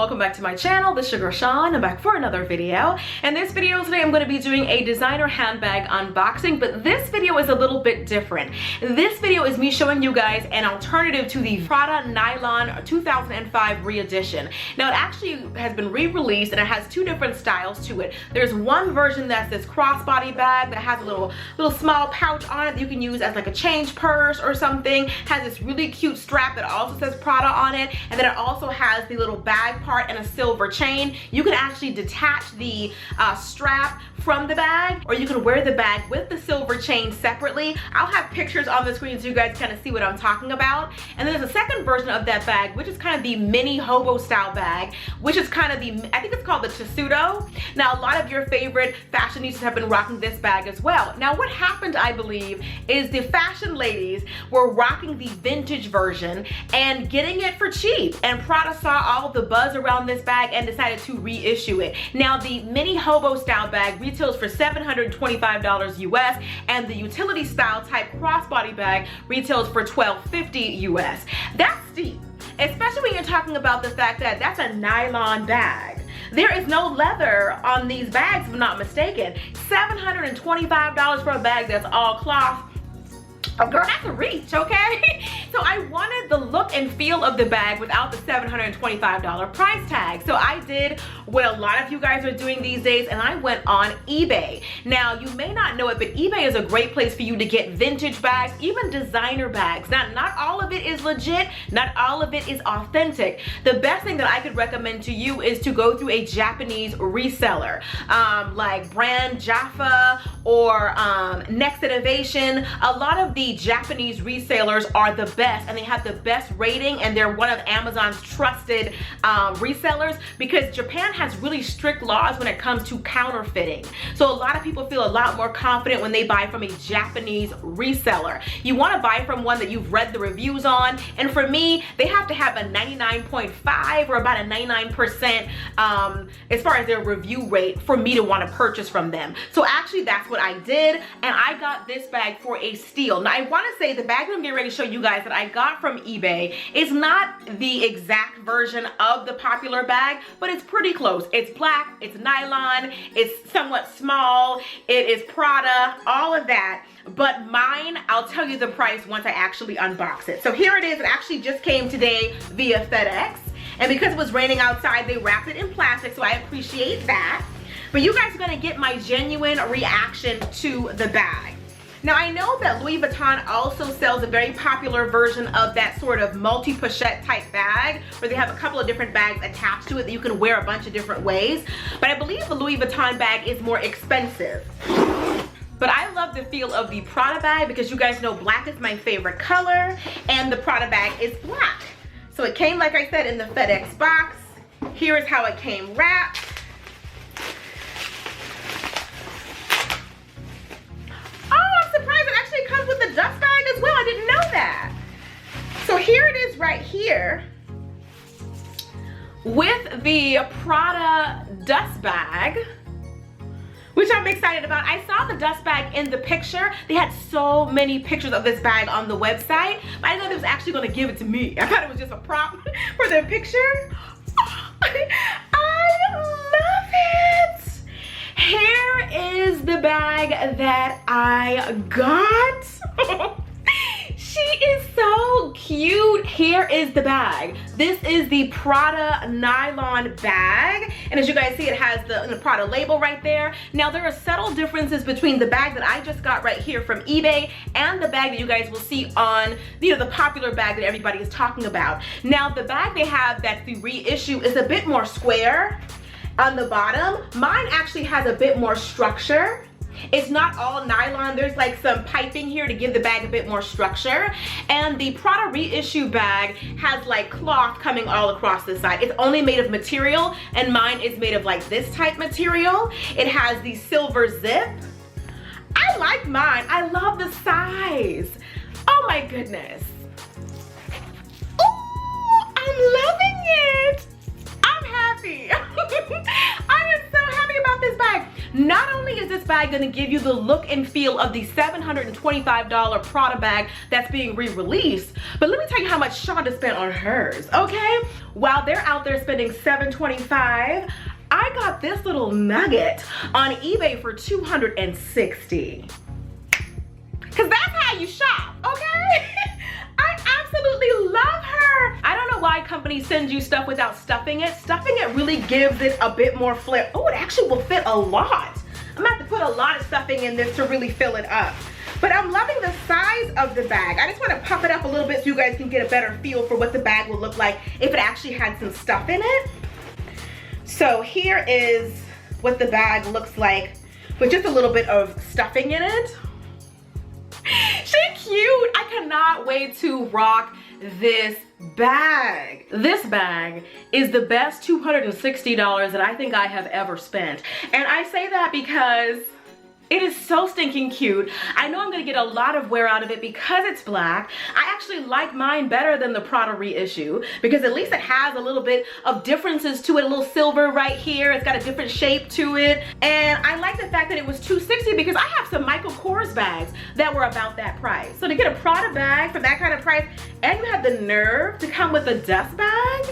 welcome back to my channel. This is your girl Sean. I'm back for another video. In this video today, I'm going to be doing a designer handbag unboxing, but this video is a little bit different. This video is me showing you guys an alternative to the Prada Nylon 2005 Re-Edition. Now, it actually has been re-released and it has two different styles to it. There's one version that's this crossbody bag that has a little small pouch on it that you can use as like a change purse or something. Has this really cute strap that also says Prada on it, and then it also has the little bag part and a silver chain. You can actually detach the strap from the bag, or you can wear the bag with the silver chain separately. I'll have pictures on the screen so you guys kind of see what I'm talking about. And then there's a second version of that bag, which is kind of the mini hobo style bag, which is kind of the, I think it's called the Tessuto. Now, a lot of your favorite fashionistas have been rocking this bag as well. Now, what happened, I believe, is the fashion ladies were rocking the vintage version and getting it for cheap. And Prada saw all the buzz around this bag and decided to reissue it. Now, the mini hobo style bag retails for $725 US, and the utility style type crossbody bag retails for $1250 US. That's steep, especially when you're talking about the fact that that's a nylon bag. There is no leather on these bags, if I'm not mistaken. $725 for a bag that's all cloth. Oh girl, that's a reach, okay? So I wanted the look and feel of the bag without the $725 price tag. So I did what a lot of you guys are doing these days, and I went on eBay. Now, you may not know it, but eBay is a great place for you to get vintage bags, even designer bags. Now, not all of it is legit, not all of it is authentic. The best thing that I could recommend to you is to go through a Japanese reseller, like Brand Jaffa or Next Innovation. A lot of the Japanese resellers are the best, and they have the best rating, and they're one of Amazon's trusted resellers, because Japan has really strict laws when it comes to counterfeiting. So a lot of people feel a lot more confident when they buy from a Japanese reseller. You want to buy from one that you've read the reviews on, and for me, they have to have a 99.5 or about a 99% as far as their review rate for me to want to purchase from them. So actually, that's what I did, and I got this bag for a steal. Now, I want to say the bag that I'm getting ready to show you guys that I got from eBay is not the exact version of the popular bag, but it's pretty close. It's black, it's nylon, it's somewhat small, it is Prada, all of that. But mine, I'll tell you the price once I actually unbox it. So here it is. It actually just came today via FedEx. And because it was raining outside, they wrapped it in plastic, so I appreciate that. But you guys are gonna get my genuine reaction to the bag. Now, I know that Louis Vuitton also sells a very popular version of that sort of multi-pochette type bag, where they have a couple of different bags attached to it that you can wear a bunch of different ways. But I believe the Louis Vuitton bag is more expensive. But I love the feel of the Prada bag because you guys know black is my favorite color, and the Prada bag is black. So it came, like I said, in the FedEx box. Here is how it came wrapped. It comes with a dust bag as well. I didn't know that. So here it is right here with the Prada dust bag, which I'm excited about. I saw the dust bag in the picture. They had so many pictures of this bag on the website, but I didn't know they was actually gonna give it to me. I thought it was just a prop for their picture. I love it. Here is the bag that I got. She is so cute. Here is the bag. This is the Prada nylon bag. And as you guys see, it has the Prada label right there. Now, there are subtle differences between the bag that I just got right here from eBay and the bag that you guys will see on, the popular bag that everybody is talking about. Now, the bag they have that's the reissue is a bit more square on the bottom. Mine actually has a bit more structure. It's not all nylon. There's like some piping here to give the bag a bit more structure. And the Prada Reissue bag has like cloth coming all across the side. It's only made of material, and mine is made of like this type material. It has the silver zip. I like mine. I love the size. Oh my goodness. Oh, I'm loving it. I'm happy. I am so happy about this bag. Not only is is this bag gonna give you the look and feel of the $725 Prada bag that's being re-released? But let me tell you how much Shonda spent on hers, okay? While they're out there spending $725, I got this little nugget on eBay for $260. Cause that's how you shop, okay? I absolutely love her. I don't know why companies send you stuff without stuffing it. Stuffing it really gives it a bit more flair. Oh, it actually will fit a lot. I'm gonna have to put a lot of stuffing in this to really fill it up. But I'm loving the size of the bag. I just want to puff it up a little bit so you guys can get a better feel for what the bag will look like if it actually had some stuff in it. So here is what the bag looks like with just a little bit of stuffing in it. She's cute. I cannot wait to rock this bag. This bag is the best $260 that I think I have ever spent. And I say that because it is so stinking cute. I know I'm gonna get a lot of wear out of it because it's black. I actually like mine better than the Prada Re-Issue because at least it has a little bit of differences to it, a little silver right here. It's got a different shape to it. And I like the fact that it was $260 because I have some Michael Kors bags that were about that price. So to get a Prada bag for that kind of price and you have the nerve to come with a dust bag,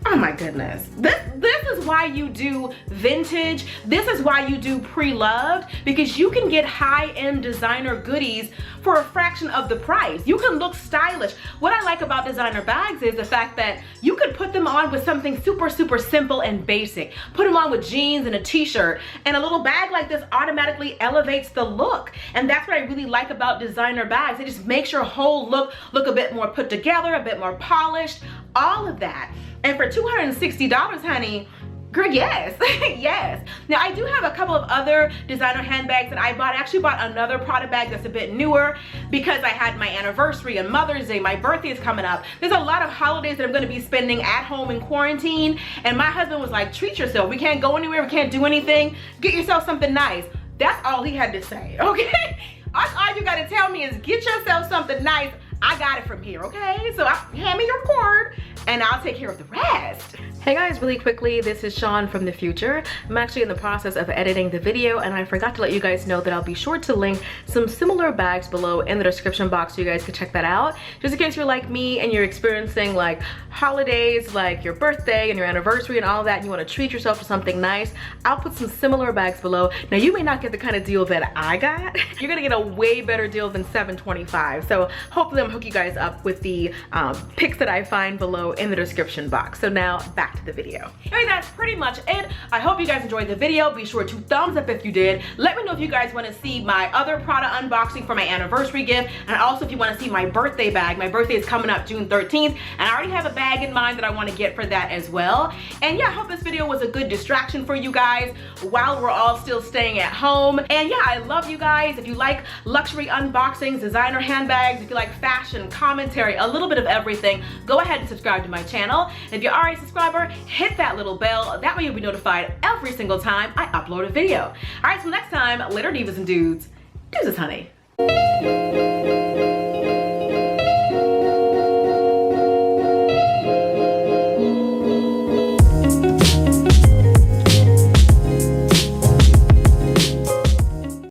oh my goodness. This is why you do vintage. This is why you do pre-loved, because you can get high-end designer goodies for a fraction of the price. You can look stylish. What I like about designer bags is the fact that you could put them on with something super, super simple and basic. Put them on with jeans and a t-shirt, and a little bag like this automatically elevates the look. And that's what I really like about designer bags. It just makes your whole look a bit more put together, a bit more polished, all of that. And for $260, honey, girl, yes, yes. Now I do have a couple of other designer handbags that I bought. I actually bought another Prada bag that's a bit newer because I had my anniversary and Mother's Day, my birthday is coming up. There's a lot of holidays that I'm gonna be spending at home in quarantine. And my husband was like, treat yourself. We can't go anywhere, we can't do anything. Get yourself something nice. That's all he had to say, okay? That's all you gotta tell me is get yourself something nice. I got it from here, okay? So hand me your cord and I'll take care of the rest. Hey guys, really quickly, this is Sean from the future. I'm actually in the process of editing the video and I forgot to let you guys know that I'll be sure to link some similar bags below in the description box so you guys can check that out. Just in case you're like me and you're experiencing like holidays, like your birthday and your anniversary and all that, and you want to treat yourself to something nice, I'll put some similar bags below. Now you may not get the kind of deal that I got. You're gonna get a way better deal than $725. So hopefully I'm hook you guys up with the pics that I find below in the description box. So now back to the video. Anyway, that's pretty much it. I hope you guys enjoyed the video. Be sure to thumbs up if you did. Let me know if you guys want to see my other Prada unboxing for my anniversary gift, and also if you want to see my birthday bag. My birthday is coming up June 13th and I already have a bag in mind that I want to get for that as well. And yeah, I hope this video was a good distraction for you guys while we're all still staying at home. And yeah, I love you guys. If you like luxury unboxings, designer handbags, if you like fashion, commentary, a little bit of everything, go ahead and subscribe to my channel. And if you're already a subscriber, hit that little bell. That way you'll be notified every single time I upload a video. All right, so next time, later divas and dudes, deuces, honey.